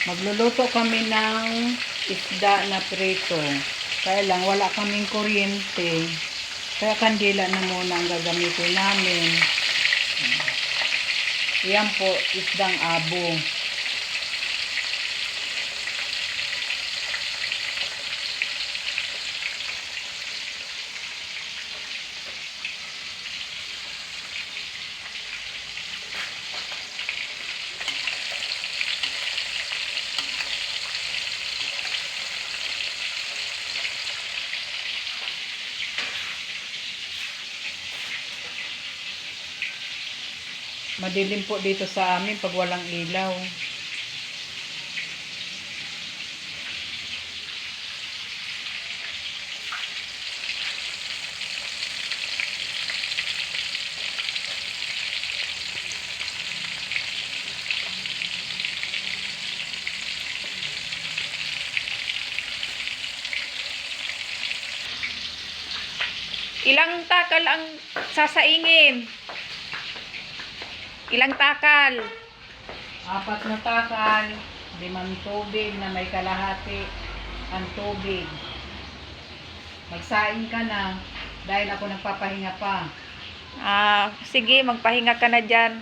Magluluto kami ng isda na prito. Kaya lang wala kaming kuryente. Kaya kandila na muna ang gagamitin namin. Yan po, isdang abo. Madilim po dito sa amin pag walang ilaw. Ilang takal ang sasaingin? Ilang takal? 4 na takal, 5 tubig na may kalahati ang tubig. Magsaing ka na dahil ako nagpapahinga pa. Sige, magpahinga ka na dyan.